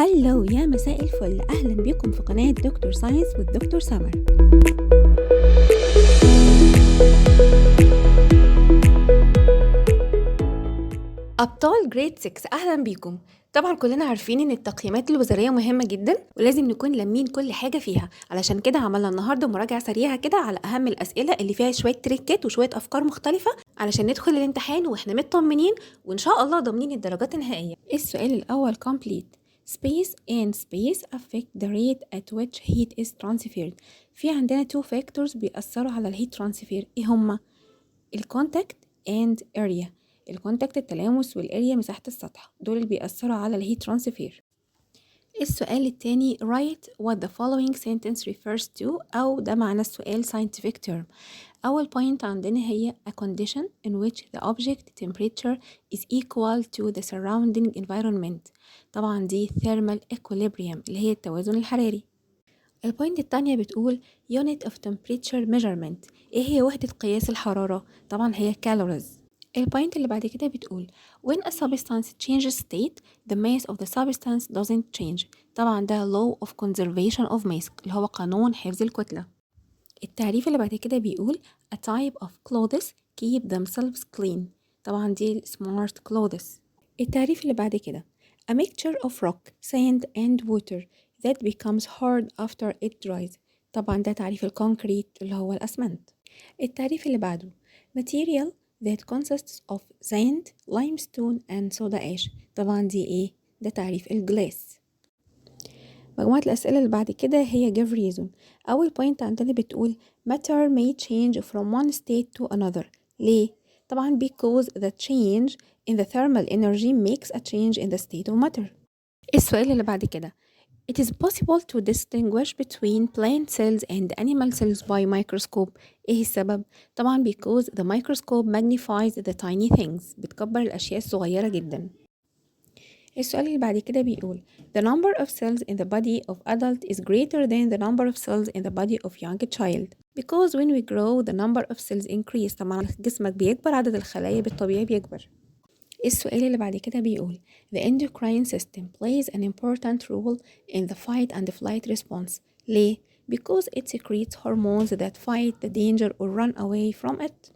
هلو يا مساء الفل، أهلا بكم في قناة دكتور ساينس والدكتور سمر. أبطال جريد 6 أهلا بيكم. طبعا كلنا عارفين ان التقييمات الوزارية مهمة جدا ولازم نكون لامين كل حاجة فيها، علشان كده عملنا النهاردة مراجعة سريعة كده على أهم الأسئلة اللي فيها شوية تريكات وشوية أفكار مختلفة علشان ندخل الامتحان واحنا مطمنين وإن شاء الله ضامنين الدرجات النهائية. السؤال الأول complete. Space and space affect the rate at which heat is transferred. في عندنا two factors بيأثروا على الهيت ترانسفير، ايه هما؟ الكونتاكت and area. الكونتاكت التلامس والاريا مساحة السطح، دول اللي بيأثروا على الهيت ترانسفير. السؤال التاني write what the following sentence refers to، أو ده معنى السؤال scientific term. أول point عندنا هي a condition in which the object temperature is equal to the surrounding environment. طبعا دي thermal equilibrium اللي هي التوازن الحراري. البوينت التانية بتقول unit of temperature measurement، ايه هي وحدة قياس الحرارة؟ طبعا هي calories. البوينت اللي بعد كده بتقول when a substance changes state the mass of the substance doesn't change. طبعا ده law of conservation of mass اللي هو قانون حفظ الكتلة. التعريف اللي بعد كده بيقول a type of clothes keep themselves clean. طبعا دي smart clothes. التعريف اللي بعد كده a mixture of rock, sand and water that becomes hard after it dries. طبعا ده تعريف الكونكريت اللي هو الأسمنت. التعريف اللي بعده material that consists of sand, limestone and soda ash. طبعا دي ايه؟ ده تعريف الجلاس. مجموعة الأسئلة اللي بعد كده هي give reason. أول point عندنا بتقول matter may change from one state to another. ليه؟ طبعا because the change in the thermal energy makes a change in the state of matter. السؤال اللي بعد كده It is possible to distinguish between plant cells and animal cells by microscope. إيه السبب؟ طبعا because the microscope magnifies the tiny things. بتكبر الأشياء الصغيرة جدا. السؤال اللي بعد كده بيقول The number of cells in the body of adult is greater than the number of cells in the body of young child. Because when we grow the number of cells increase. طبعا جسمك بيكبر، عدد الخلايا بالطبيعي بيكبر. السؤال اللي بعد كده بيقول The endocrine system plays an important role in the fight and flight response. ليه؟ Because it secretes hormones that fight the danger or run away from it.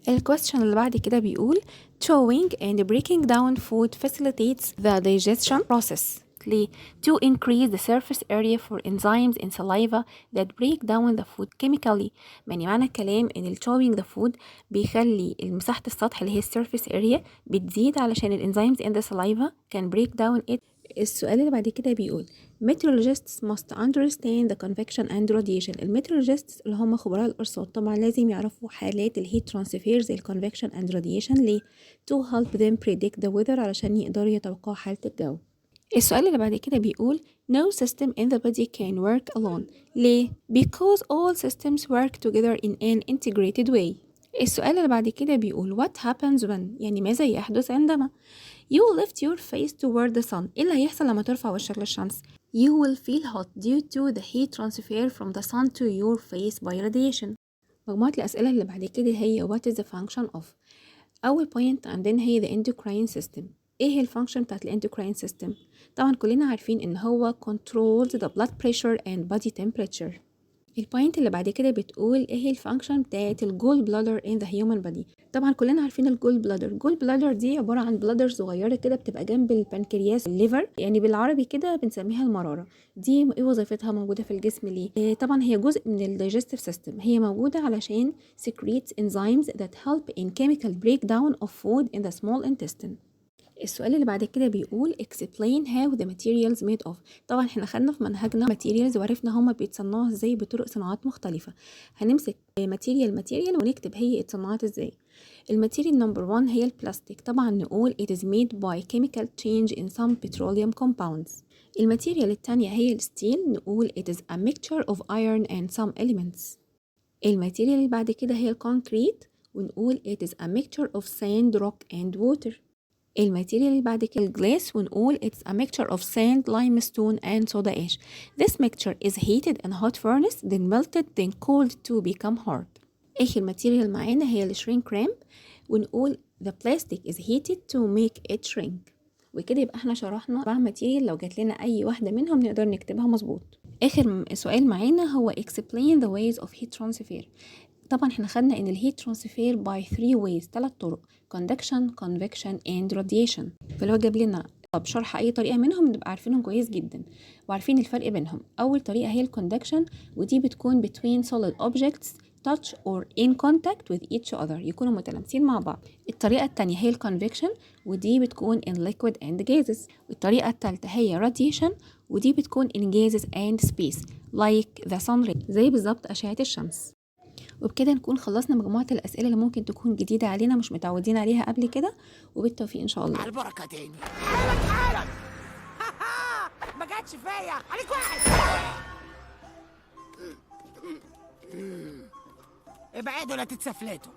الكويستشن اللي بعد كده بيقول Chewing and breaking down food facilitates the digestion process. ليه؟ To increase the surface area for enzymes in saliva that break down the food chemically. يعني معنى الكلام ان chewing the food بيخلي مساحة السطح اللي هي surface area بتزيد علشان الانزيمز in the saliva can break down it. السؤال اللي بعد كده بيقول meteorologists must understand the convection and radiation. الميترولوجيستس اللي هم خبراء الأرصاد طبعا لازم يعرفوا حالات الهيت ترانسفير زي الconvection and radiation. ليه؟ to help them predict the weather علشان يقدروا يتوقعوا حالة الجو. السؤال اللي بعد كده بيقول no system in the body can work alone. ليه؟ because all systems work together in an integrated way. السؤال اللي بعد كده بيقول what happens when، يعني ماذا يحدث عندما you lift your face toward the sun. ايه اللي هيحصل لما ترفع وشك للشمس؟ you will feel hot due to the heat transfer from the sun to your face by radiation. مجموعة الأسئلة اللي بعد كده هي what is the function of. أول point عندنا هي the endocrine system. ايه هي الفانكشن بتاعت الاندوكراين سيستم؟ طبعا كلنا عارفين ان هو controls the blood pressure and body temperature. البوينت اللي بعد كده بتقول ايه هي الفانكشن بتاعت الجول بلادر in the human body. طبعا كلنا عارفين الجول بلادر دي عبارة عن بلادر صغيرة كده بتبقى جنب البنكرياس الليفر، يعني بالعربي كده بنسميها المرارة. دي ايه وظيفتها موجودة في الجسم ليه؟ طبعا هي جزء من الدايجستيف سيستم، هي موجودة علشان secretes enzymes that help in chemical breakdown of food in the small intestine. السؤال اللي بعد كده بيقول explain how the materials made of. طبعا احنا خدنا في منهجنا materials وعرفنا هما بيتصنعوا ازاي بطرق صناعات مختلفة. هنمسك material ونكتب هي اتصنعت ازاي. الماتيريال نمبر 1 هي البلاستيك. طبعا نقول it is made by chemical change in some petroleum compounds. الماتيريال التانية هي الستيل. نقول it is a mixture of iron and some elements. الماتيريال اللي بعد كده هي الكونكريت ونقول it is a mixture of sand, rock and water. الماتيريال اللي بعد كده الجلاس ونقول it's a mixture of sand, limestone and soda ash. This mixture is heated in a hot furnace then melted then cooled to become hard. آخر ماتيريال معانا هي الشرينك رام ونقول the plastic is heated to make it shrink. وكده يبقى احنا شرحنا 4 ماتيريال، لو جات لنا اي واحده منهم نقدر نكتبها مظبوط. اخر سؤال معانا هو explain the ways of heat transfer. طبعا احنا خدنا ان الهيت ترانسفير by 3 ways، 3 طرق: conduction convection and radiation. فلو جاب لنا طب شرح اي طريقه منهم نبقى عارفينهم كويس جدا وعارفين الفرق بينهم. اول طريقه هي الكوندكشن، ودي بتكون between solid objects touch or in contact with each other، يكونوا متلامسين مع بعض. الطريقه الثانيه هي الكونفكشن، ودي بتكون in liquid and gases. والطريقه الثالثه هي radiation، ودي بتكون in gases and space like the sun ray، زي بالظبط اشعه الشمس. وبكده نكون خلصنا مجموعة الأسئلة اللي ممكن تكون جديدة علينا مش متعودين عليها قبل كده، وبالتوفيق إن شاء الله. على البركة تاني. حالك ما جاتش فيا عليك واحد. ابعدوا لا تتسفلتوا.